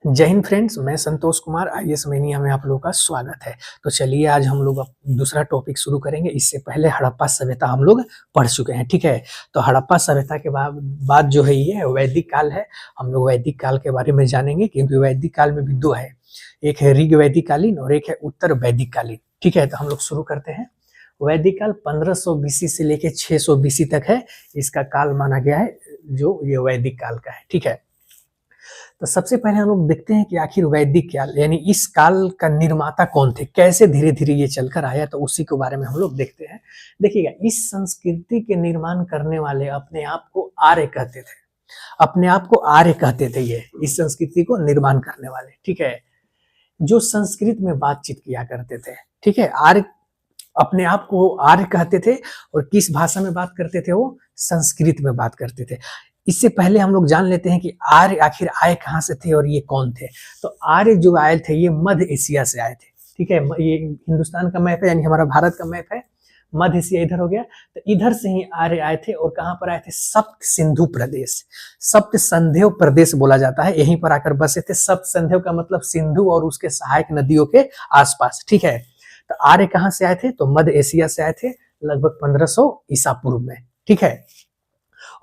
जय हिंद फ्रेंड्स, मैं Santosh Kumar IAS mania में आप लोगों का स्वागत है। तो चलिए आज हम लोग अब दूसरा टॉपिक शुरू करेंगे। इससे पहले हड़प्पा सभ्यता हम लोग पढ़ चुके हैं, ठीक है। तो हड़प्पा सभ्यता के बाद जो है ये वैदिक काल है। हम लोग वैदिक काल के बारे में जानेंगे क्योंकि वैदिक काल में भी दो है, एक है ऋग वैदिक कालीन और एक है उत्तर वैदिक कालीन, ठीक है। तो हम लोग शुरू करते हैं। वैदिक काल 1500 बीसी से लेके 600 बीसी तक है, इसका काल माना गया है जो ये वैदिक काल का है, ठीक है। तो सबसे पहले हम लोग देखते हैं कि आखिर वैदिक काल यानी इस काल का निर्माता कौन थे, कैसे धीरे धीरे ये चलकर आया, तो उसी के बारे में हम लोग देखते हैं। देखिएगा, इस संस्कृति के निर्माण करने वाले अपने आप को आर्य कहते थे, अपने आप को आर्य कहते थे ये इस संस्कृति को निर्माण करने वाले, ठीक है, जो संस्कृत में बातचीत किया करते थे, ठीक है। आर्य अपने आप को आर्य कहते थे और किस भाषा में बात करते थे, वो संस्कृत में बात करते थे। इससे पहले हम लोग जान लेते हैं कि आर्य आखिर आए कहाँ से थे और ये कौन थे। तो आर्य जो आए थे ये मध्य एशिया से आए थे, ठीक है। ये हिंदुस्तान का मैप है यानी हमारा भारत का मैप है, मध्य एशिया इधर हो गया। तो इधर से ही आर्य आए थे और कहाँ पर आए थे, सप्त सिंधु प्रदेश, सप्त संध्यो प्रदेश बोला जाता है, यहीं पर आकर बसे थे। सप्त संध्यो का मतलब सिंधु और उसके सहायक नदियों के आसपास, ठीक है। तो आर्य कहाँ से आए थे, तो मध्य एशिया से आए थे लगभग 1500 ईसा पूर्व में, ठीक है।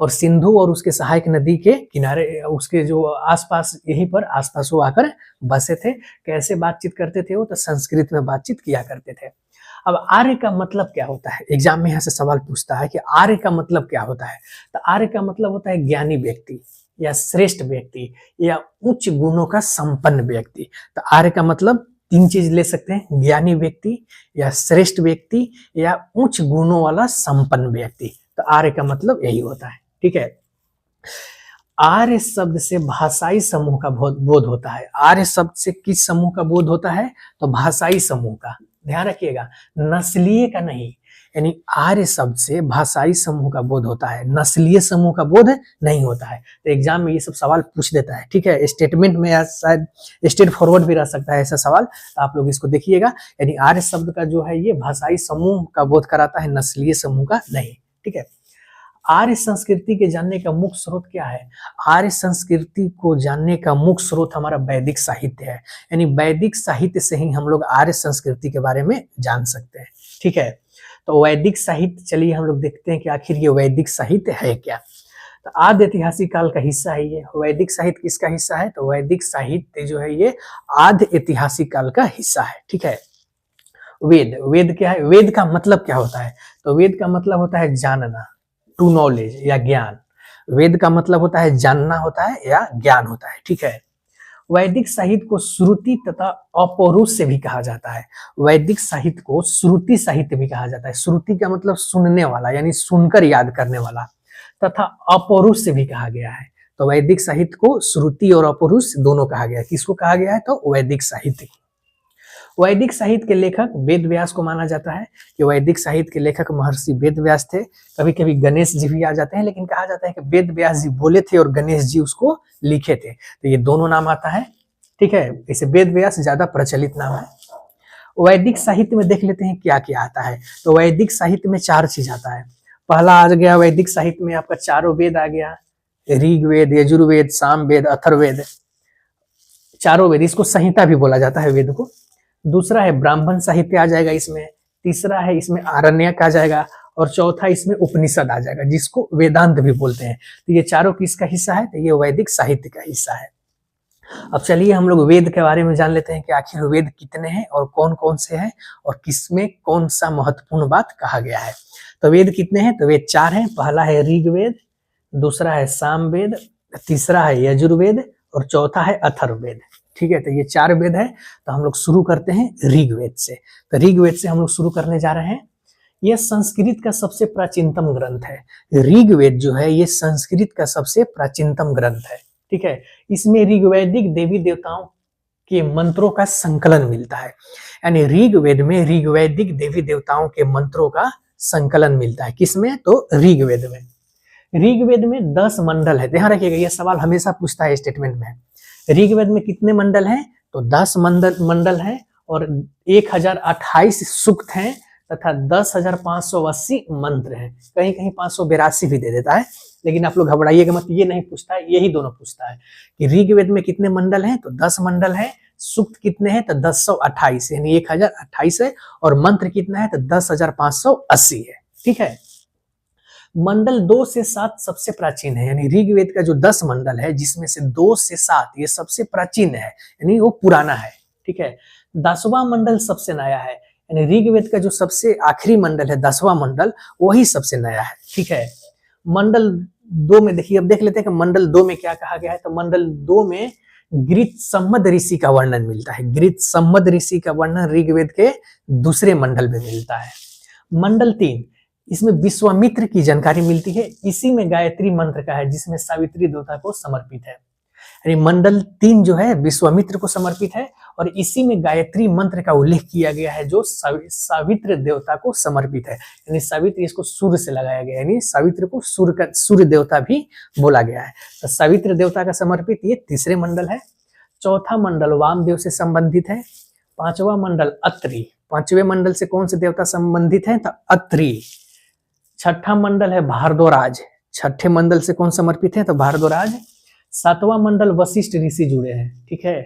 और सिंधु और उसके सहायक नदी के किनारे उसके जो आसपास यहीं पर आसपास वो आकर बसे थे। कैसे बातचीत करते थे वो, तो संस्कृत में बातचीत किया करते थे। अब आर्य का मतलब क्या होता है, एग्जाम में यहाँ से सवाल पूछता है कि आर्य का मतलब क्या होता है। तो आर्य का मतलब होता है ज्ञानी व्यक्ति या श्रेष्ठ व्यक्ति या उच्च गुणों का संपन्न व्यक्ति। तो आर्य का मतलब तीन चीज ले सकते हैं, ज्ञानी व्यक्ति या श्रेष्ठ व्यक्ति या उच्च गुणों वाला संपन्न व्यक्ति। तो आर्य का मतलब यही होता है, ठीक है। आर्य शब्द से भाषाई समूह का बोध होता है। आर्य शब्द से किस समूह का बोध होता है, तो भाषाई समूह का, ध्यान रखिएगा, नस्लीय का नहीं। यानी आर्य शब्द से भाषाई समूह का बोध होता है, नस्लीय समूह का बोध नहीं होता है। तो एग्जाम में ये सब सवाल पूछ देता है, ठीक है। स्टेटमेंट में या शायद स्टेट फॉरवर्ड भी रह सकता है ऐसा सवाल, तो आप लोग इसको देखिएगा। यानी आर्य शब्द का जो है ये भाषाई समूह का बोध कराता है, नस्लीय समूह का नहीं, ठीक है। आर्य संस्कृति के जानने का मुख्य स्रोत क्या है, आर्य संस्कृति को जानने का मुख्य स्रोत हमारा वैदिक साहित्य है। यानी वैदिक साहित्य से ही हम लोग आर्य संस्कृति के बारे में जान सकते हैं, ठीक है। तो वैदिक साहित्य, चलिए हम लोग देखते हैं कि आखिर ये वैदिक साहित्य है क्या। तो आद्य ऐतिहासिक काल का हिस्सा है ये। वैदिक साहित्य किसका हिस्सा है, तो वैदिक साहित्य जो है ये आद्य ऐतिहासिक काल का हिस्सा है, ठीक है। वेद, वेद क्या है, वेद का मतलब क्या होता है, तो वेद का मतलब होता है जानना, टू नॉलेज या ज्ञान। वेद का मतलब होता है जानना होता है या ज्ञान होता है, ठीक है। वैदिक साहित्य को श्रुति तथा अपौरुष से भी कहा जाता है। वैदिक साहित्य को श्रुति साहित्य भी कहा जाता है। श्रुति का मतलब सुनने वाला यानी सुनकर याद करने वाला, तथा अपौरुष से भी कहा गया है। तो वैदिक साहित्य को श्रुति और अपौरुष दोनों कहा गया है। किसको कहा गया है, तो वैदिक साहित्य। वैदिक साहित्य के लेखक वेद व्यास को माना जाता है कि वैदिक साहित्य के लेखक महर्षि वेद व्यास थे। कभी कभी गणेश जी भी आ जाते हैं, लेकिन कहा जाता है कि वेद व्यास जी बोले थे और गणेश जी उसको लिखे थे। तो ये दोनों नाम आता है, ठीक है। इसे वेद व्यास ज्यादा प्रचलित नाम है। वैदिक साहित्य में देख लेते हैं क्या क्या आता है। तो वैदिक साहित्य में 4 चीज आता है। पहला आ गया वैदिक साहित्य में आपका चारों वेद आ गया, ऋग्वेद, यजुर्वेद, सामवेद, अथर्ववेद, चारों वेद। इसको संहिता भी बोला जाता है वेद को। दूसरा है ब्राह्मण साहित्य आ जाएगा इसमें। तीसरा है इसमें आरण्यक आ जाएगा और चौथा इसमें उपनिषद आ जाएगा, जिसको वेदांत भी बोलते हैं। तो ये चारों किसका हिस्सा है, तो ये वैदिक साहित्य का हिस्सा है। अब चलिए हम लोग वेद के बारे में जान लेते हैं कि आखिर वेद कितने हैं और कौन कौन से हैं और किसमें कौन सा महत्वपूर्ण बात कहा गया है। तो वेद कितने हैं, तो वेद 4 हैं। पहला है ऋग्वेद, दूसरा है सामवेद, तीसरा है यजुर्वेद और चौथा है अथर्ववेद, ठीक है। तो ये 4 वेद है। तो हम लोग शुरू करते हैं ऋग्वेद से। तो ऋग्वेद से हम लोग शुरू करने जा रहे हैं। यह संस्कृत का सबसे प्राचीनतम ग्रंथ है। ऋग्वेद जो है ये संस्कृत का सबसे प्राचीनतम ग्रंथ है, ठीक है। इसमें ऋग्वैदिक देवी देवताओं के मंत्रों का संकलन मिलता है। यानी ऋग्वेद में ऋग्वैदिक देवी देवताओं के मंत्रों का संकलन मिलता है। किसमें, तो ऋग्वेद में। ऋग्वेद में 10 मंडल है। ध्यान रखिएगा, यह सवाल हमेशा पूछता है स्टेटमेंट में। ऋग्वेद में कितने मंडल हैं, तो 10 मंडल हैं और 1028 सूक्त हैं, तथा 10,580 मंत्र हैं। कहीं कहीं 582 भी दे देता है, लेकिन आप लोग घबराइएगा मत, ये नहीं पूछता है, यही दोनों पूछता है कि ऋग्वेद में कितने मंडल हैं, तो 10 मंडल हैं। सूक्त कितने हैं, तो 1028 यानी 1028 है। और मंत्र कितना है, तो 10,580 है। ठीक है। मंडल 2 से 7 सबसे प्राचीन है, यानी ऋग्वेद का जो 10 मंडल है जिसमें से 2 से 7 ये सबसे प्राचीन है, यानी वो पुराना है। ठीक है। 10वां मंडल सबसे नया है, यानी ऋग्वेद का जो सबसे आखिरी मंडल है 10वां मंडल वही सबसे नया है। ठीक है। मंडल 2 में देखिए, अब देख लेते हैं कि मंडल 2 में क्या कहा गया है। तो मंडल 2 में गृत्सम्मद ऋषि का वर्णन मिलता है। गृत्सम्मद ऋषि का वर्णन ऋग्वेद के दूसरे मंडल में मिलता है। मंडल 3, इसमें विश्वामित्र की जानकारी मिलती है। इसी में गायत्री मंत्र का है जिसमें सावित्री देवता को समर्पित है। यानी मंडल 3 जो है विश्वामित्र को समर्पित है और इसी में गायत्री मंत्र का उल्लेख किया गया है जो सावित्र देवता को समर्पित है। यानी सावित्री, इसको सूर्य से लगाया गया, यानी सावित्र को सूर्य देवता भी बोला गया है। तो सावित्र देवता का समर्पित ये तीसरे मंडल है। चौथा मंडल वामदेव से संबंधित है। 5वां मंडल अत्रि, 5वें मंडल से कौन से देवता संबंधित है, तो अत्रि। 6ठा मंडल है भारद्वाज, 6ठे मंडल से कौन समर्पित है, तो भारद्वाज। 7वां मंडल वशिष्ठ ऋषि जुड़े हैं। ठीक है।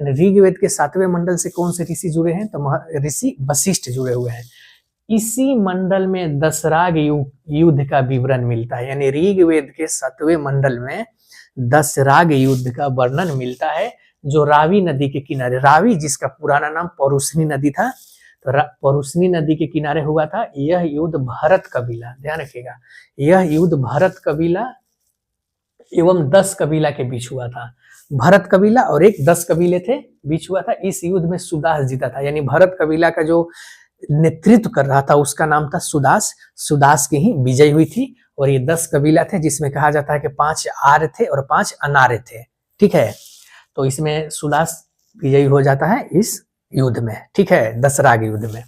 ऋग्वेद के 7वें मंडल से कौन से ऋषि जुड़े हैं, तो ऋषि वशिष्ठ जुड़े हुए हैं। इसी मंडल में दशराग युद्ध का विवरण मिलता है, यानी ऋग्वेद के 7वें मंडल में दशराग युद्ध का वर्णन मिलता है जो रावी नदी के किनारे, रावी जिसका पुराना नाम परुष्णी नदी था, तो परुष्णी नदी के किनारे हुआ था। यह युद्ध भरत कबीला, ध्यान रखिएगा, यह युद्ध भरत कबीला एवं 10 कबीला के बीच हुआ था। भरत कबीला और एक 10 कबीले थे बीच हुआ था। इस युद्ध में सुदास जीता था, यानी भरत कबीला का जो नेतृत्व कर रहा था उसका नाम था सुदास। सुदास की ही विजय हुई थी। और ये 10 कबीला थे जिसमें कहा जाता है कि 5 आर्य थे और 5 अनार्य थे। ठीक है। तो इसमें सुदास विजयी हो जाता है इस युद्ध में। ठीक है, दशराग युद्ध में।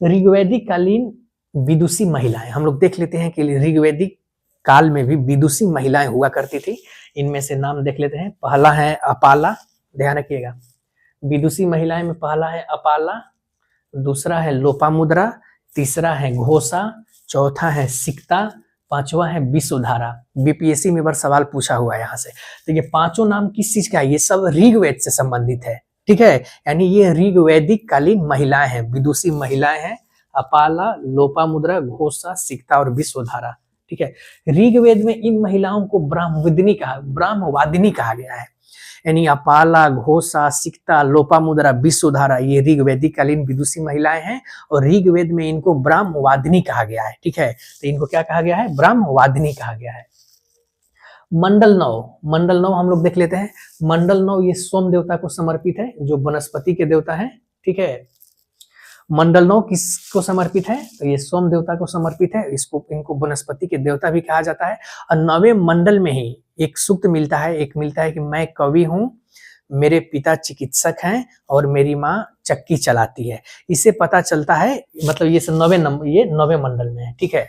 ऋग्वैदिक कालीन विदुषी महिलाएं, हम लोग देख लेते हैं कि ऋग्वैदिक काल में भी विदुषी महिलाएं हुआ करती थी। इनमें से नाम देख लेते हैं। पहला है अपाला, ध्यान रखिएगा, विदुषी महिलाएं में पहला है अपाला, दूसरा है लोपामुद्रा, तीसरा है घोषा, चौथा है सिक्ता, 5वां है विश्वधारा। बीपीएससी में बार सवाल पूछा हुआ है यहाँ से। तो ये पांचों नाम किस चीज का है, ये सब ऋग्वेद से संबंधित है। ठीक है, यानी ये ऋग्वैदिक कालीन महिलाएं हैं, विदुषी महिलाएं हैं, अपाला, लोपामुद्रा, घोषा, सिक्ता और विश्वधारा। ठीक है। ऋग्वेद में इन महिलाओं को ब्राह्मवादिनी कहा गया है। यानी अपाला, घोषा, सिक्ता, लोपामुद्रा, विश्वधारा ये ऋग्वैदिक कालीन विदुषी महिलाएं हैं और ऋग्वेद में इनको ब्राह्मवादिनी कहा गया है। ठीक है, तो इनको क्या कहा गया है, ब्राह्मवादिनी कहा गया है। मंडल 9 हम लोग देख लेते हैं। मंडल 9 ये सोम देवता को समर्पित है जो वनस्पति के देवता है। ठीक है। मंडल 9 किसको समर्पित है, तो ये सोम देवता को समर्पित है। इनको वनस्पति के देवता भी कहा जाता है। और 9वें मंडल में ही एक सूक्त मिलता है, एक मिलता है कि मैं कवि हूँ, मेरे पिता चिकित्सक हैं और मेरी माँ चक्की चलाती है। इससे पता चलता है, मतलब ये 9वें मंडल में है। ठीक है।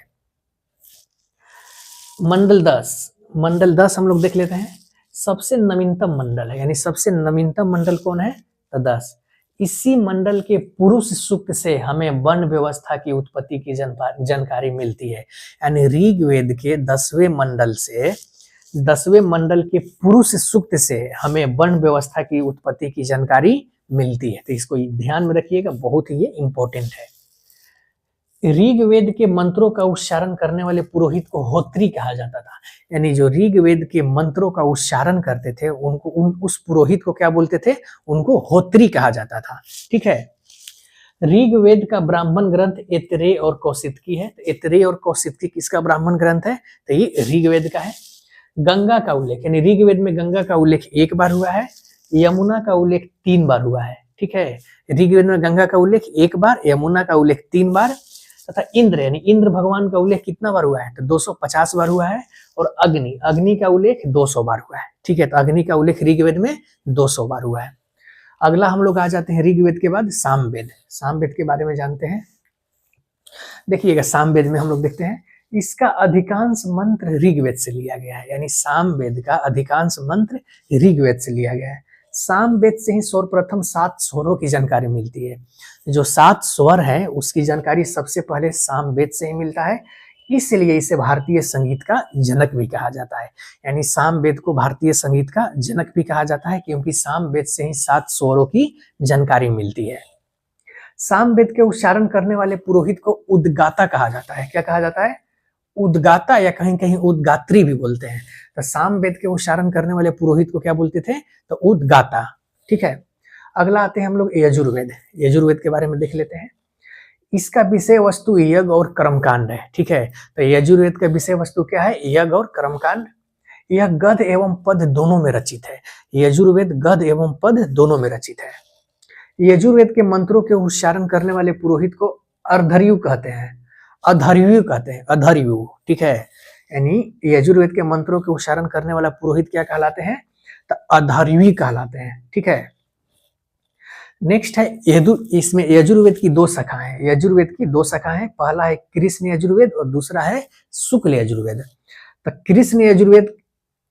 मंडल 10 हम लोग देख लेते हैं। सबसे नवीनतम मंडल है, यानी सबसे नवीनतम मंडल कौन है, तो 10। इसी मंडल के पुरुष सूक्त से हमें वन व्यवस्था की उत्पत्ति की जानकारी मिलती है। यानी ऋग्वेद के 10वें मंडल के पुरुष सूक्त से हमें वन व्यवस्था की उत्पत्ति की जानकारी मिलती है। तो इसको ध्यान में रखिएगा, बहुत ही ये इंपॉर्टेंट है। ऋग्वेद के मंत्रों का उच्चारण करने वाले पुरोहित को होत्री कहा जाता था। यानी जो ऋग्वेद के मंत्रों का उच्चारण करते थे उनको उस पुरोहित को क्या बोलते थे, उनको होत्री कहा जाता था। ठीक है। ऋग्वेद का ब्राह्मण ग्रंथ ऐतरेय और कौशितकी है। ऐतरेय और कौशितकी किसका ब्राह्मण ग्रंथ है, तो ये ऋग्वेद का है। गंगा का उल्लेख, यानी ऋग्वेद में गंगा का उल्लेख 1 बार हुआ है, यमुना का उल्लेख 3 बार हुआ है। ठीक है। ऋग्वेद में गंगा का उल्लेख 1 बार, यमुना का उल्लेख 3 बार, तथा इंद्र यानी इंद्र भगवान का उल्लेख कितना बार हुआ है, तो 250 बार हुआ है। और अग्नि का उल्लेख 200 बार हुआ है। ठीक है, तो अग्नि का उल्लेख ऋग्वेद में 200 बार हुआ है। अगला हम लोग आ जाते हैं ऋग्वेद के बाद सामवेद। सामवेद के बारे में जानते हैं। देखिएगा, सामवेद में हम लोग देखते हैं इसका अधिकांश मंत्र ऋग्वेद से लिया गया है। यानी सामवेद का अधिकांश मंत्र ऋग्वेद से लिया गया है। सामवेद से ही सर्वप्रथम 7 स्वरों की जानकारी मिलती है। जो 7 स्वर है उसकी जानकारी सबसे पहले सामवेद से ही मिलता है, इसलिए इसे भारतीय संगीत का जनक भी कहा जाता है। यानी सामवेद को भारतीय संगीत का जनक भी कहा जाता है क्योंकि सामवेद से ही 7 स्वरों की जानकारी मिलती है। सामवेद के उच्चारण करने वाले पुरोहित को उद्गाता कहा जाता है। क्या कहा जाता है? उद्गाता, या कहीं कहीं उद्गात्री भी बोलते हैं। तो सामवेद के उच्चारण करने वाले पुरोहित को क्या बोलते थे? तो उद्गाता। ठीक है, अगला आते हैं हम लोग यजुर्वेद। यजुर्वेद के बारे में देख लेते हैं। इसका विषय वस्तु यज्ञ और कर्मकांड है। ठीक है, तो यजुर्वेद का विषय वस्तु क्या है? यज्ञ और कर्मकांड। यह गद्य एवं पद दोनों में रचित है। यजुर्वेद गद्य एवं पद दोनों में रचित है। यजुर्वेद के मंत्रों के उच्चारण करने वाले पुरोहित को अर्धर्यु कहते हैं, अधर्यु कहते हैं, अधर्यु। ठीक है, यानी यजुर्वेद के मंत्रों के उच्चारण करने वाला पुरोहित क्या कहलाते हैं? तो अधर्यु कहलाते हैं। ठीक है, नेक्स्ट है इसमें यजुर्वेद की 2 शाखाएं हैं। यजुर्वेद की 2 शाखाएं हैं, पहला है कृष्ण यजुर्वेद और दूसरा है शुक्ल यजुर्वेद। तो कृष्ण यजुर्वेद,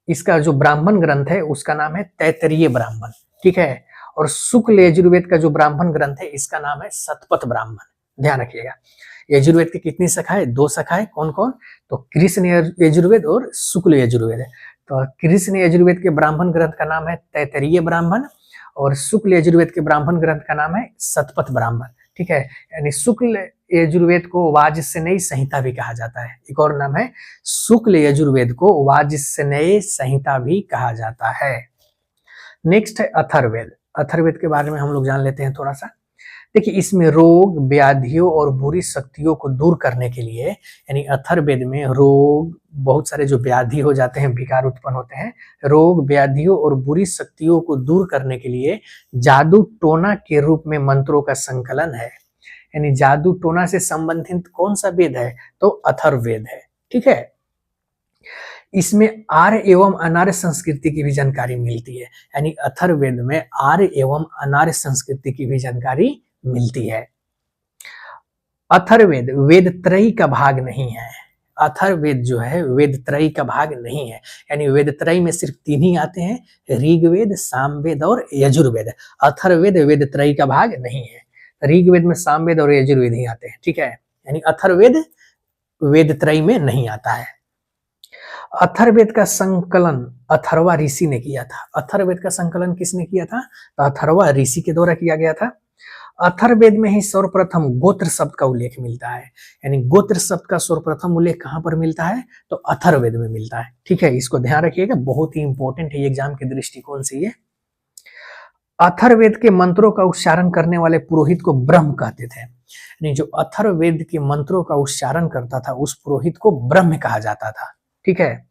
इसका जो ब्राह्मण ग्रंथ है उसका नाम है तैत्तरीय ब्राह्मण। ठीक है, और शुक्ल यजुर्वेद का जो ब्राह्मण ग्रंथ है इसका नाम है शतपथ ब्राह्मण। ध्यान रखिएगा, यजुर्वेद की कितनी शाखाएं? 2 शाखाएं। कौन कौन? तो कृष्ण यजुर्वेद और शुक्ल यजुर्वेद। तो कृष्ण यजुर्वेद के ब्राह्मण ग्रंथ का नाम है तैत्तरीय ब्राह्मण और शुक्ल यजुर्वेद के ब्राह्मण ग्रंथ का नाम है शतपथ ब्राह्मण। ठीक है, यानी शुक्ल यजुर्वेद को वाजस्नेयी संहिता भी कहा जाता है। एक और नाम है, शुक्ल यजुर्वेद को वाजस्नेयी संहिता भी कहा जाता है। नेक्स्ट है अथर्ववेद। अथर्ववेद के बारे में हम लोग जान लेते हैं थोड़ा सा। देखिए, इसमें रोग, व्याधियों और बुरी शक्तियों को दूर करने के लिए, यानी अथर्ववेद में रोग, बहुत सारे जो व्याधि हो जाते हैं, विकार उत्पन्न होते हैं, रोग, व्याधियों और बुरी शक्तियों को दूर करने के लिए जादू टोना के रूप में मंत्रों का संकलन है। यानी जादू टोना से संबंधित कौन सा वेद है? तो अथर्ववेद है। ठीक है, इसमें आर्य एवं अनार्य संस्कृति की भी जानकारी मिलती है। यानी अथर्ववेद में आर्य एवं अनार्य संस्कृति की भी जानकारी मिलती है। अथर्ववेद वेद त्रयी का भाग नहीं है। अथर्ववेद जो है वेद त्रयी का भाग नहीं है। यानी वेद त्रयी में सिर्फ 3 ही आते हैं, ऋग्वेद, सामवेद और यजुर्वेद। अथर्ववेद वेद त्रयी का भाग नहीं है। ऋग्वेद में सामवेद और यजुर्वेद ही आते हैं। ठीक है, यानी अथर्ववेद वेद त्रयी में नहीं आता है। अथर्ववेद का संकलन अथर्वा ऋषि ने किया था। अथर्ववेद का संकलन किसने किया था? तो अथर्वा ऋषि के द्वारा किया गया था। अथर्ववेद में ही सर्वप्रथम गोत्र शब्द का उल्लेख मिलता है। यानी गोत्र शब्द का सर्वप्रथम उल्लेख कहां पर मिलता है? तो अथर्ववेद में मिलता है। ठीक है, इसको ध्यान रखिएगा, बहुत ही इंपॉर्टेंट है एग्जाम के दृष्टिकोण से ये। अथर्ववेद के मंत्रों का उच्चारण करने वाले पुरोहित को ब्रह्म कहते थे। यानी जो अथर्ववेद के मंत्रों का उच्चारण करता था उस पुरोहित को ब्रह्म कहा जाता था। ठीक है,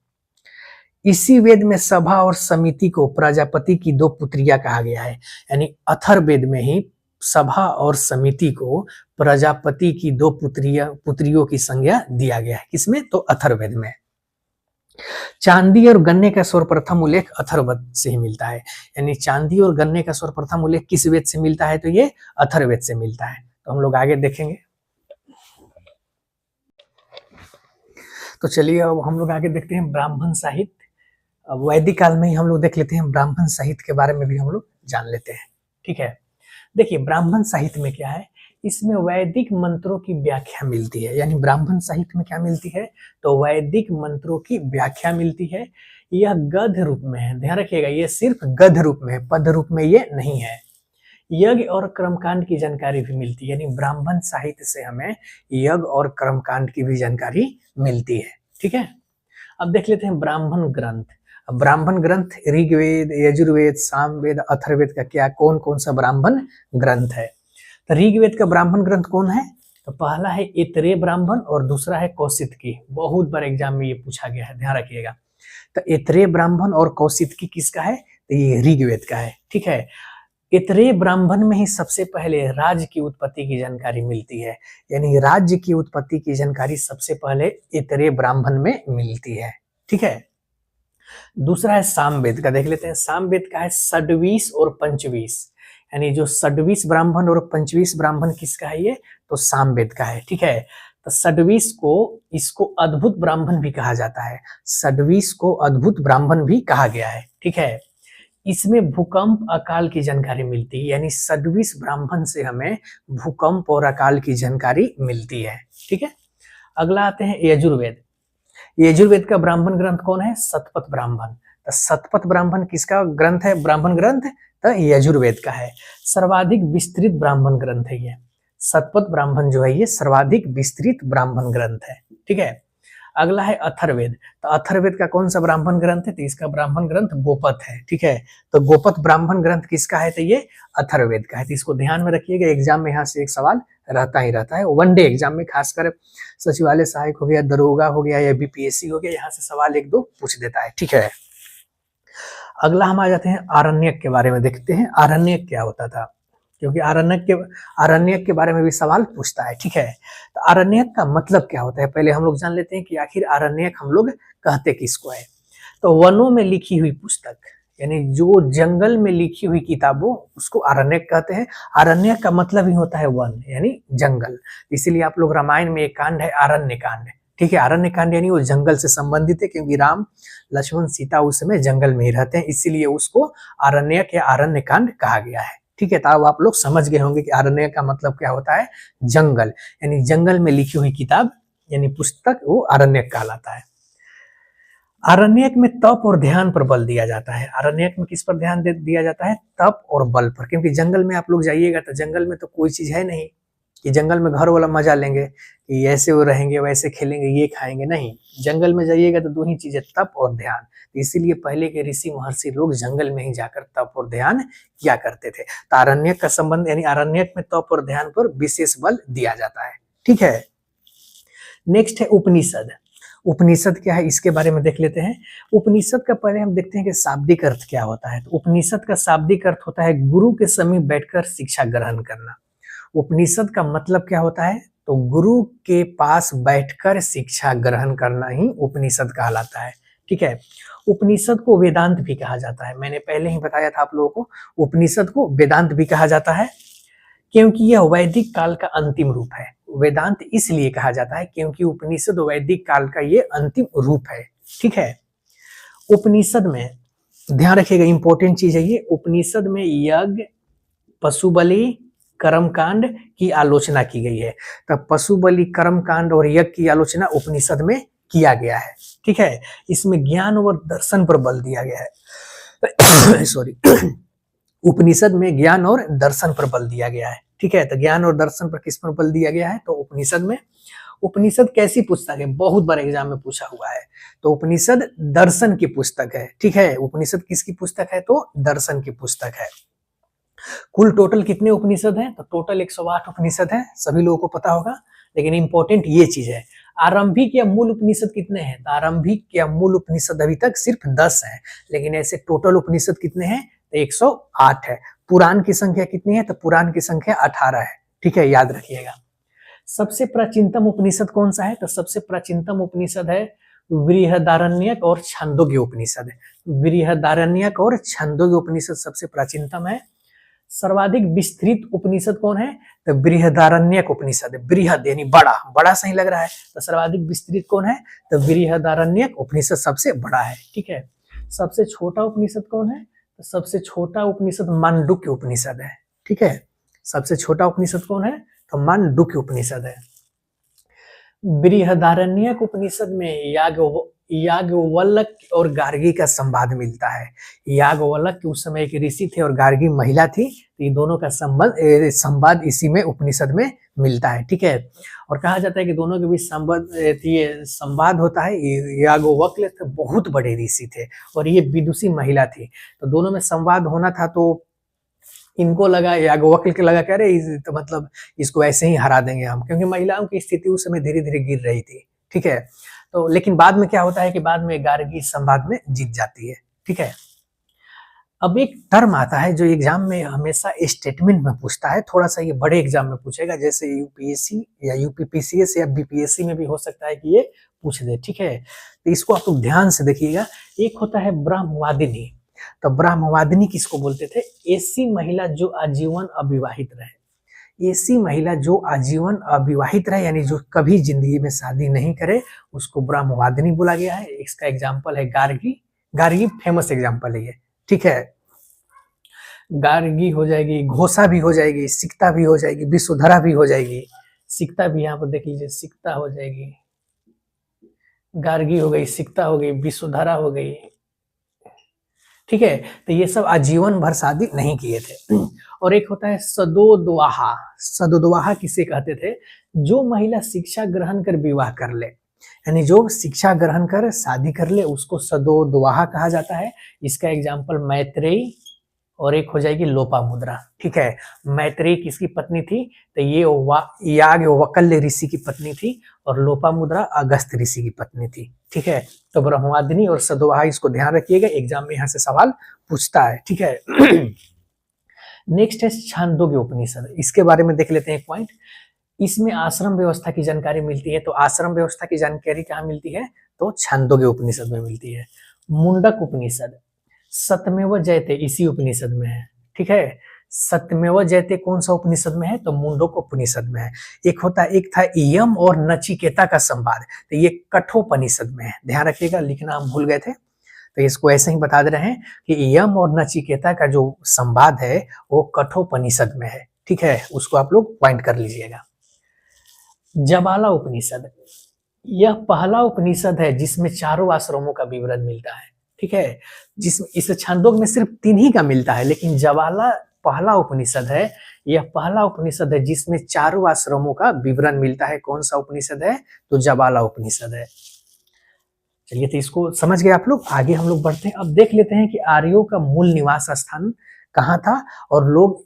इसी वेद में सभा और समिति को प्रजापति की 2 पुत्रियां कहा गया है। यानी अथर्ववेद में ही सभा और समिति को प्रजापति की 2 पुत्रियों की संज्ञा दिया गया है। किसमें? तो अथर्ववेद में। चांदी और गन्ने का सर्वप्रथम उल्लेख अथर्ववेद से ही मिलता है। यानी चांदी और गन्ने का सर्वप्रथम उल्लेख किस वेद से मिलता है? तो ये अथर्ववेद से मिलता है। तो हम लोग आगे देखेंगे। तो चलिए अब हम लोग आगे देखते हैं ब्राह्मण साहित्य। वैदिक काल में ही हम लोग देख लेते हैं, ब्राह्मण साहित्य के बारे में भी हम लोग जान लेते हैं। ठीक है, देखिए ब्राह्मण साहित्य में क्या है, इसमें वैदिक मंत्रों की व्याख्या मिलती है। यानी ब्राह्मण साहित्य में क्या मिलती है? तो वैदिक मंत्रों की व्याख्या मिलती है। यह गद्य रूप में है, ध्यान रखिएगा, ये सिर्फ गद्य रूप में है, पद रूप में ये नहीं है। यज्ञ और कर्मकांड की जानकारी भी मिलती है। यानी ब्राह्मण साहित्य से हमें यज्ञ और कर्मकांड की भी जानकारी मिलती है। ठीक है, अब देख लेते हैं ब्राह्मण ग्रंथ। ब्राह्मण ग्रंथ ऋग्वेद, यजुर्वेद, सामवेद, अथर्ववेद का क्या कौन कौन सा ब्राह्मण ग्रंथ है? तो ऋग्वेद का ब्राह्मण ग्रंथ कौन है? तो पहला है ऐतरेय ब्राह्मण और दूसरा है कौशितकी। बहुत बार एग्जाम में ये पूछा गया है, ध्यान रखिएगा। तो ऐतरेय ब्राह्मण और कौशितकी किसका है? तो ये ऋग्वेद का है। ठीक है, ऐतरेय ब्राह्मण में ही सबसे पहले राज्य की उत्पत्ति की जानकारी मिलती है। यानी राज्य की उत्पत्ति की जानकारी सबसे पहले ऐतरेय ब्राह्मण में मिलती है। ठीक है, दूसरा है सामवेद का, देख लेते हैं। सामवेद का है षड्वीस और पंचवीस। यानी जो षड्वीस ब्राह्मण और पंचवीस ब्राह्मण किसका है? ये तो सामवेद का है। ठीक है, तो षड्वीस को इसको अद्भुत ब्राह्मण भी कहा जाता है। षड्वीस को अद्भुत ब्राह्मण भी कहा गया है। ठीक है, इसमें भूकंप अकाल की जानकारी मिलती है, यानी षड्विश ब्राह्मण से हमें भूकंप और अकाल की जानकारी मिलती है। ठीक है, अगला आते हैं यजुर्वेद। यजुर्वेद का ब्राह्मण ग्रंथ कौन है? शतपथ ब्राह्मण। तो शतपथ ब्राह्मण किसका ग्रंथ है? ब्राह्मण ग्रंथ तो यजुर्वेद का है। सर्वाधिक विस्तृत ब्राह्मण ग्रंथ है ये शतपथ ब्राह्मण, जो है ये सर्वाधिक विस्तृत ब्राह्मण ग्रंथ है। ठीक है, अगला है अथर्ववेद। तो अथर्ववेद का कौन सा ब्राह्मण ग्रंथ है? तो इसका ब्राह्मण ग्रंथ गोपथ है। ठीक है, तो गोपथ ब्राह्मण ग्रंथ किसका है? तो ये अथर्ववेद का है। तो इसको ध्यान में रखिएगा, एग्जाम में यहाँ से एक सवाल रहता ही रहता है, वनडे एग्जाम में, खासकर सचिवालय सहायक हो गया, दरोगा हो गया या बीपीएससी हो गया, यहाँ से सवाल एक दो पूछ देता है। ठीक है, अगला हम आ जाते हैं आरण्यक के बारे में, देखते हैं आरण्यक क्या होता था, क्योंकि आरण्यक के बारे में भी सवाल पूछता है। ठीक है, तो आरण्यक का मतलब क्या होता है पहले हम लोग जान लेते हैं कि आखिर आरण्यक हम लोग कहते किसको है। तो वनों में लिखी हुई पुस्तक, यानी जो जंगल में लिखी हुई किताबों, उसको आरण्यक कहते हैं। आरण्यक का मतलब ही होता है वन, यानी जंगल। इसीलिए आप लोग रामायण में एक कांड है आरण्य कांड। ठीक है, आरण्य कांड यानी वो जंगल से संबंधित है, क्योंकि राम लक्ष्मण सीता उस समय जंगल में ही रहते हैं, इसीलिए उसको आरण्यक या आरण्य कांड कहा गया है। ठीक है, तो अब आप लोग समझ गए होंगे कि आरण्यक का मतलब क्या होता है? जंगल, यानी जंगल में लिखी हुई किताब यानी पुस्तक, वो आरण्यक कहलाता है। आरण्यक में तप और ध्यान पर बल दिया जाता है। आरण्यक में किस पर ध्यान दिया जाता है? तप और बल पर, क्योंकि जंगल में आप लोग जाइएगा तो जंगल में तो कोई चीज है नहीं कि जंगल में घर वाला मजा लेंगे कि ऐसे वो रहेंगे वैसे खेलेंगे ये खाएंगे, नहीं। जंगल में जाइएगा तो दो ही चीजें, तप और ध्यान। इसीलिए पहले के ऋषि महर्षि लोग जंगल में ही जाकर तप और ध्यान किया करते थे। तो आरण्यक का संबंध, यानी आरण्यक में तप और ध्यान पर विशेष बल दिया जाता है। ठीक है, नेक्स्ट है उपनिषद। उपनिषद क्या है इसके बारे में देख लेते हैं। उपनिषद का पहले हम देखते हैं कि शाब्दिक अर्थ क्या होता है। तो उपनिषद का शाब्दिक अर्थ होता है गुरु के समीप बैठकर शिक्षा ग्रहण करना। उपनिषद का मतलब क्या होता है? तो गुरु के पास बैठकर शिक्षा ग्रहण करना ही उपनिषद कहलाता है। ठीक है, उपनिषद को वेदांत भी कहा जाता है। मैंने पहले ही बताया था आप लोगों को, उपनिषद को वेदांत भी कहा जाता है, क्योंकि यह वैदिक काल का अंतिम रूप है। वेदांत इसलिए कहा जाता है क्योंकि उपनिषद वैदिक काल का ये अंतिम रूप है। ठीक है, उपनिषद में ध्यान रखिएगा, इंपॉर्टेंट चीज है ये, उपनिषद में यज्ञ, पशु बलि, कर्मकांड की आलोचना की गई है। तब पशु बलि, कर्मकांड और यज्ञ की आलोचना उपनिषद में किया गया है। ठीक है, इसमें ज्ञान और दर्शन पर बल दिया गया है। सॉरी, उपनिषद में ज्ञान और दर्शन पर बल दिया गया है। ठीक है, तो ज्ञान और दर्शन पर किस पर बल दिया गया है? तो उपनिषद में। उपनिषद कैसी पुस्तक है? बहुत बार एग्जाम में पूछा हुआ है। तो उपनिषद दर्शन की पुस्तक है। ठीक है, उपनिषद किसकी पुस्तक है? तो दर्शन की पुस्तक है। कुल टोटल कितने उपनिषद हैं? तो टोटल 108 उपनिषद हैं, सभी लोगों को पता होगा। लेकिन इंपॉर्टेंट ये चीज है, आरंभिक या मूल उपनिषद कितने हैं? तो आरंभिक या मूल उपनिषद अभी तक सिर्फ 10 है, लेकिन ऐसे टोटल उपनिषद कितने हैं? तो 108 है। पुराण की संख्या कितनी है? तो पुराण की संख्या 18 है। ठीक है, याद रखिएगा। सबसे प्राचीनतम उपनिषद कौन सा है? तो सबसे प्राचीनतम उपनिषद है बृहदारण्यक और छांदोग्य उपनिषद। बृहदारण्यक और छांदोग्य उपनिषद सबसे प्राचीनतम है। सर्वाधिक विस्तृत उपनिषद कौन है? तो बृहदारण्यक उपनिषद। बृहद यानी बड़ा, बड़ा सही लग रहा है, तो सर्वाधिक विस्तृत कौन है? तो बृहदारण्यक उपनिषद सबसे बड़ा है। ठीक है, सबसे छोटा उपनिषद कौन है? तो सबसे छोटा उपनिषद मांडुक्य उपनिषद है। ठीक है, सबसे छोटा उपनिषद कौन है? तो मांडुक्य उपनिषद है। बृहदारण्यक उपनिषद में याज्ञवल्क्य और गार्गी का संवाद मिलता है। याज्ञवल्क्य उस समय एक ऋषि थे और गार्गी महिला थी, तो ये दोनों का संवाद इसी में उपनिषद में मिलता है। ठीक है, और कहा जाता है कि दोनों के बीच संवाद होता है। याज्ञवल्क्य तो बहुत बड़े ऋषि थे और ये विदुषी महिला थी, तो दोनों में संवाद होना था। तो इनको लगा, याज्ञवल्क्य के लगा, कह रहे तो मतलब इसको ऐसे ही हरा देंगे हम, क्योंकि महिलाओं की स्थिति उस समय धीरे धीरे गिर रही थी। ठीक है, तो लेकिन बाद में क्या होता है कि बाद में गार्गी संवाद में जीत जाती है। ठीक है, अब एक टर्म आता है जो एग्जाम में हमेशा स्टेटमेंट में पूछता है, थोड़ा सा ये बड़े एग्जाम में पूछेगा, जैसे यूपीएससी या यूपीपीसीएस या बीपीएससी में भी हो सकता है कि ये पूछ दे। ठीक है, तो इसको आप लोग ध्यान से देखिएगा। एक होता है ब्रह्मवादिनी। तो ब्रह्मवादिनी किसको बोलते थे? ऐसी महिला जो आजीवन अविवाहित रहे। ऐसी महिला जो आजीवन अविवाहित रहे, यानी जो कभी जिंदगी में शादी नहीं करे, उसको ब्रह्मवादिनी बोला गया है। इसका एग्जाम्पल है गार्गी। गार्गी फेमस एग्जाम्पल है ये। ठीक है, गार्गी हो जाएगी, घोषा भी हो जाएगी, सिकता भी हो जाएगी, विश्वधरा भी हो जाएगी। सिकता भी यहाँ पर देख लीजिए, सिकता हो जाएगी, गार्गी हो गई, सिकता हो गई, विश्वधरा हो गई। ठीक है, तो ये सब आजीवन भर शादी नहीं किए थे। और एक होता है सदोद्वाहा। सदोद्वाहा किसे कहते थे? जो महिला शिक्षा ग्रहण कर विवाह कर ले, यानी जो शिक्षा ग्रहण कर शादी कर ले उसको सदोद्वाहा कहा जाता है। इसका एग्जाम्पल मैत्रेयी और एक हो जाएगी लोपामुद्रा। ठीक है, मैत्रेयी किसकी पत्नी थी? तो ये याज्ञवल्क्य ऋषि की पत्नी थी और लोपामुद्रा अगस्त्य ऋषि की पत्नी थी। ठीक है, तो ब्रह्मवादिनी और सदोद्वाहा इसको ध्यान रखिएगा, एग्जाम में यहाँ से सवाल पूछता है। ठीक है। नेक्स्ट है छांदोग्य उपनिषद। इसके बारे में देख लेते हैं एक पॉइंट। इसमें आश्रम व्यवस्था की जानकारी मिलती है। तो आश्रम व्यवस्था की जानकारी कहाँ मिलती है? तो छांदोग्य उपनिषद में मिलती है। मुंडक उपनिषद, सत्यमेव जयते इसी उपनिषद में है। ठीक है, सत्यमेव जयते कौन सा उपनिषद में है? तो मुंडक उपनिषद में है। एक था यम और नचिकेता का संवाद, तो ये कठोपनिषद में है। ध्यान रखिएगा, लिखना हम भूल गए थे, तो इसको ऐसे ही बता दे रहे हैं कि यम और नचिकेता का जो संवाद है वो कठोपनिषद में है। ठीक है, उसको आप लोग पॉइंट कर लीजिएगा। जबाला उपनिषद, यह पहला उपनिषद है जिसमें चारों आश्रमों का विवरण मिलता है। ठीक है, जिसमें इस छांदोग्य में सिर्फ 3 ही का मिलता है, लेकिन जबाला पहला उपनिषद है। यह पहला उपनिषद है जिसमें चारों आश्रमों का विवरण मिलता है। कौन सा उपनिषद है? तो जबाला उपनिषद है। चलिए, तो इसको समझ गए आप लोग। आगे हम लोग बढ़ते हैं। अब देख लेते हैं कि आर्यों का मूल निवास स्थान कहाँ था और लोग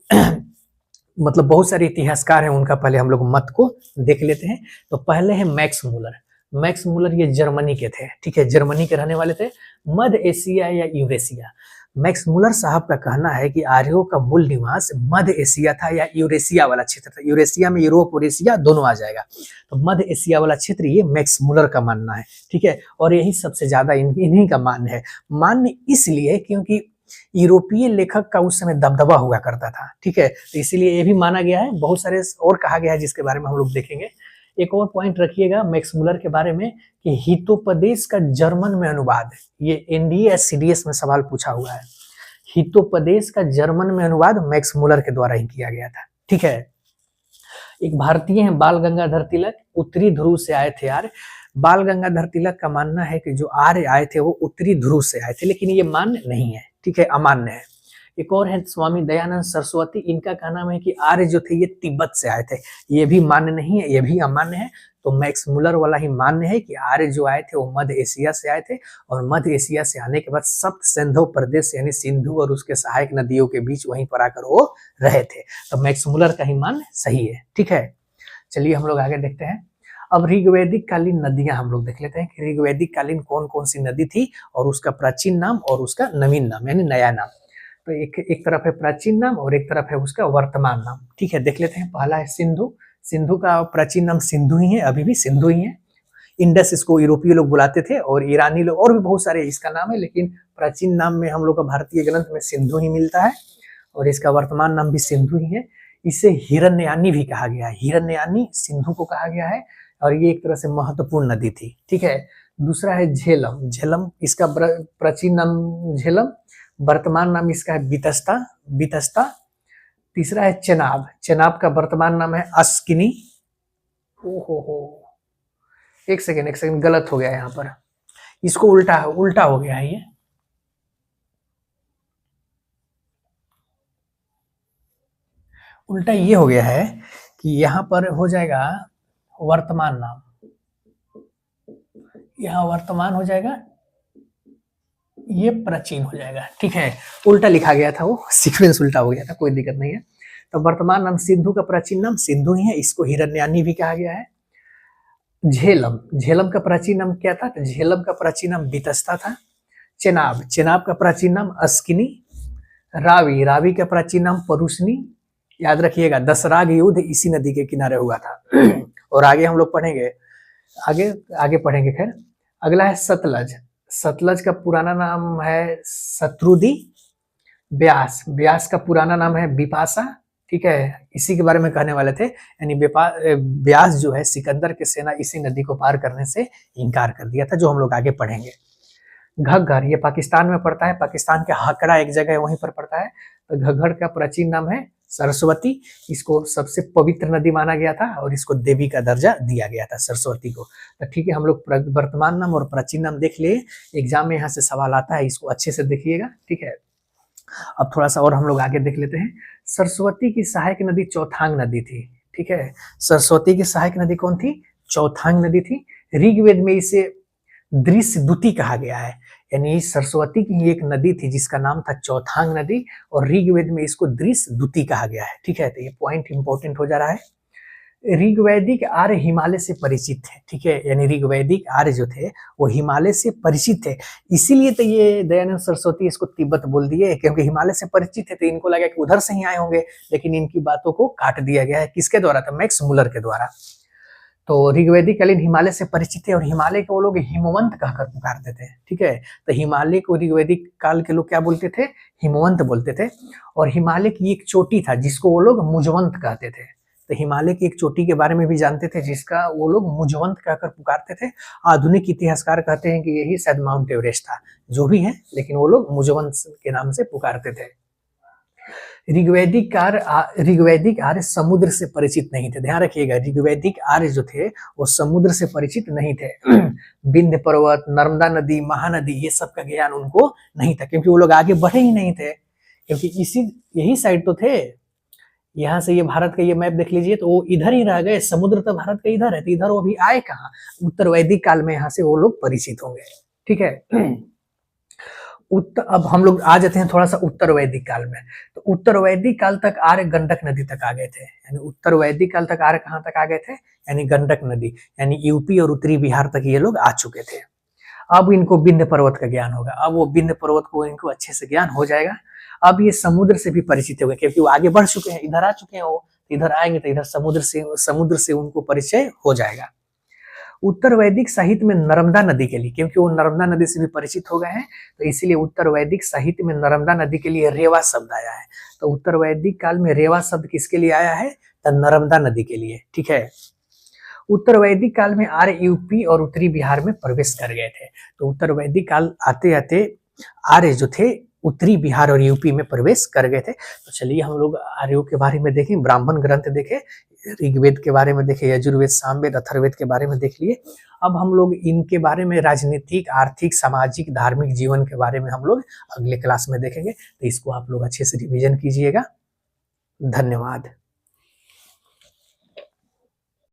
मतलब बहुत सारे इतिहासकार हैं, उनका पहले हम लोग मत को देख लेते हैं। तो पहले है मैक्स मूलर। मैक्स मूलर ये जर्मनी के थे। ठीक है, जर्मनी के रहने वाले थे, मध्य एशिया या यूरेशिया। मैक्स मूलर साहब का कहना है कि आर्यों का मूल निवास मध्य एशिया था या यूरेशिया वाला क्षेत्र था। यूरेशिया में यूरोप और एशिया दोनों आ जाएगा, तो मध्य एशिया वाला क्षेत्र ये मैक्स मूलर का मानना है। ठीक है, और यही सबसे ज्यादा इन्हीं का मान्य है। मान्य इसलिए क्योंकि यूरोपीय लेखक का उस समय दबदबा हुआ करता था। ठीक है, तो इसीलिए ये भी माना गया है। बहुत सारे और कहा गया है जिसके बारे में हम लोग देखेंगे। एक और पॉइंट रखिएगा मैक्स मूलर के बारे में कि हितोपदेश का जर्मन में अनुवाद, ये एनडीए सीडीएस में सवाल पूछा हुआ है। हितोपदेश का जर्मन में अनुवाद मैक्स मूलर के द्वारा ही किया गया था। ठीक है, एक भारतीय हैं बाल गंगाधर तिलक, उत्तरी ध्रुव से आए थे यार। बाल गंगाधर तिलक का मानना है कि जो आर्य आए थे वो उत्तरी ध्रुव से आए थे, लेकिन ये मान्य नहीं है। ठीक है, अमान्य है। एक और है स्वामी दयानंद सरस्वती, इनका कहना है कि आर्य जो थे ये तिब्बत से आए थे, ये भी मान्य नहीं है, ये भी अमान्य है। तो मैक्स मूलर वाला ही मान्य है कि आर्य जो आए थे वो मध्य एशिया से आए थे, और मध्य एशिया से आने के बाद सप्त सिंधु प्रदेश यानी सिंधु और उसके सहायक नदियों के बीच वहीं पर आकर वो रहे थे। तो मैक्स मूलर का ही मान सही है। ठीक है, चलिए हम लोग आगे देखते हैं। अब ऋग्वैदिक कालीन नदियां हम लोग देख लेते हैं कि ऋग्वैदिक कालीन कौन कौन सी नदी थी और उसका प्राचीन नाम और उसका नवीन नाम यानी नया नाम। तो एक तरफ है प्राचीन नाम और एक तरफ है उसका वर्तमान नाम। ठीक है, देख लेते हैं। पहला है सिंधु। सिंधु का प्राचीन नाम सिंधु ही है, अभी भी सिंधु ही है। इंडस इसको यूरोपीय लोग बुलाते थे और ईरानी लोग, और भी बहुत सारे इसका नाम है, लेकिन प्राचीन नाम में हम लोग का भारतीय ग्रंथ में सिंधु ही मिलता है और इसका वर्तमान नाम भी सिंधु ही है। इसे हिरण्यानी भी कहा गया है, हिरण्यानी सिंधु को कहा गया है और ये एक तरह से महत्वपूर्ण नदी थी। ठीक है, दूसरा है झेलम। झेलम इसका प्राचीन नाम झेलम, वर्तमान नाम इसका है बितस्ता, बितस्ता। तीसरा है चेनाब। चेनाब का वर्तमान नाम है अस्किनी। ओहो, एक सेकेंड गलत हो गया यहाँ पर, इसको उल्टा हो गया है। ये उल्टा ये हो गया है कि यहाँ पर हो जाएगा वर्तमान नाम, यहाँ वर्तमान हो जाएगा, ये प्राचीन हो जाएगा। ठीक है, उल्टा लिखा गया था, वो सीक्वेंस उल्टा हो गया था, कोई दिक्कत नहीं है। तो वर्तमान नाम सिंधु का प्राचीन नाम सिंधु ही है, इसको हिरण्यानी भी कहा गया है। झेलम, झेलम का प्राचीन नाम क्या था? तो झेलम का प्राचीन नाम बितस्ता था। चेनाब, चेनाब का प्राचीन नाम अस्किनी। रावी, रावी का प्राचीन नाम परुष्णी। याद रखिएगा, दशराग युद्ध इसी नदी के किनारे हुआ था। और आगे हम लोग पढ़ेंगे, आगे पढ़ेंगे। खैर, अगला है सतलज। सतलज का पुराना नाम है शत्रुदी। ब्यास, ब्यास का पुराना नाम है बिपाशा। ठीक है, इसी के बारे में कहने वाले थे, यानी ब्यास जो है सिकंदर की सेना इसी नदी को पार करने से इनकार कर दिया था, जो हम लोग आगे पढ़ेंगे। घग्गर, ये पाकिस्तान में पड़ता है, पाकिस्तान के हकड़ा एक जगह है वहीं पर पड़ता है। तो घग्घर का प्राचीन नाम है सरस्वती। इसको सबसे पवित्र नदी माना गया था और इसको देवी का दर्जा दिया गया था सरस्वती को। तो ठीक है, हम लोग वर्तमान नाम और प्राचीन नाम देख लिए। एग्जाम में यहाँ से सवाल आता है, इसको अच्छे से देखिएगा, ठीक है। अब थोड़ा सा और हम लोग आगे देख लेते हैं। सरस्वती की सहायक नदी चौथांग नदी थी, ठीक है। सरस्वती की सहायक नदी कौन थी? चौथांग नदी थी। ऋग्वेद में इसे दृश्यदूती कहा गया है, यानी सरस्वती की एक नदी थी जिसका नाम था चौथांग नदी, और ऋग्वेद में इसको दृश्यदूती कहा गया है, ठीक है। तो ये पॉइंट इंपॉर्टेंट हो जा रहा है। ऋग्वैदिक आर्य हिमालय से परिचित थे, ठीक है, यानी ऋग्वैदिक आर्य जो थे वो हिमालय से परिचित थे। इसीलिए तो ये दयानंद सरस्वती इसको तिब्बत बोल दिए, क्योंकि हिमालय से परिचित थे तो इनको लगा कि उधर से ही आए होंगे, लेकिन इनकी बातों को काट दिया गया है। किसके द्वारा? था मैक्स मुलर के द्वारा। तो ऋग्वैदिक कालीन हिमालय से परिचित थे और हिमालय को वो लोग हिमवंत कहकर पुकारते थे, ठीक है। तो हिमालय को ऋग्वैदिक काल के लोग क्या बोलते थे? हिमवंत बोलते थे। और हिमालय की एक चोटी था जिसको वो लोग मुजवंत कहते थे। तो हिमालय की एक चोटी के बारे में भी जानते थे जिसका वो लोग मुजवंत कहकर पुकारते थे। आधुनिक इतिहासकार कहते हैं कि यही शायद माउंट एवरेस्ट था, जो भी है, लेकिन वो लोग मुजवंत के नाम से पुकारते थे। ऋग्वैदिक आर्य समुद्र से परिचित नहीं थे। ध्यान रखिएगा, ऋग्वैदिक आर्य जो थे वो समुद्र से परिचित नहीं थे। विंध्य पर्वत, नर्मदा नदी, महानदी, ये सब का ज्ञान उनको नहीं था, क्योंकि वो लोग आगे बढ़े ही नहीं थे, क्योंकि यही साइड तो थे। यहाँ से ये भारत का ये मैप देख लीजिए तो वो इधर ही रह गए, समुद्र तो भारत का इधर है, तो इधर वो भी आए कहाँ? उत्तर वैदिक काल में यहाँ से वो लोग परिचित होंगे, ठीक है। अब हम लोग आ जाते हैं थोड़ा सा उत्तर वैदिक काल में। तो उत्तर वैदिक काल तक आर्य गंडक नदी तक आ गए थे, यानी उत्तर वैदिक काल तक आर्य कहाँ तक आ गए थे? यानी गंडक नदी, यानी यूपी और उत्तरी बिहार तक ये लोग आ चुके थे। अब इनको विंध्य पर्वत का ज्ञान होगा, अब वो विंध्य पर्वत को इनको अच्छे से ज्ञान हो जाएगा। अब ये समुद्र से भी परिचित हो गए, क्योंकि वो आगे बढ़ चुके हैं, इधर आ चुके हैं, वो इधर आएंगे तो इधर समुद्र से उनको परिचय हो जाएगा। उत्तर वैदिक साहित्य में नर्मदा नदी के लिए, क्योंकि वो नर्मदा नदी से भी परिचित हो गए हैं, तो इसीलिए उत्तर वैदिक साहित्य में नर्मदा नदी के लिए रेवा शब्द आया है। तो उत्तर वैदिक काल में रेवा शब्द किसके लिए आया है? तो नर्मदा नदी के लिए, ठीक है। उत्तर वैदिक काल में आर्य यूपी और उत्तरी बिहार में प्रवेश कर गए थे। तो उत्तर वैदिक काल आते आते आर्य जो थे उत्तरी बिहार और यूपी में प्रवेश कर गए थे। तो चलिए हम लोग आर्यों के बारे में देखें, ब्राह्मण ग्रंथ देखें, ऋग्वेद के बारे में देखें, यजुर्वेद, सामवेद, अथर्ववेद के बारे में देख लिए। अब हम लोग इनके बारे में राजनीतिक, आर्थिक, सामाजिक, धार्मिक जीवन के बारे में हम लोग अगले क्लास में देखेंगे। तो इसको आप लोग अच्छे से रिवीजन कीजिएगा। धन्यवाद।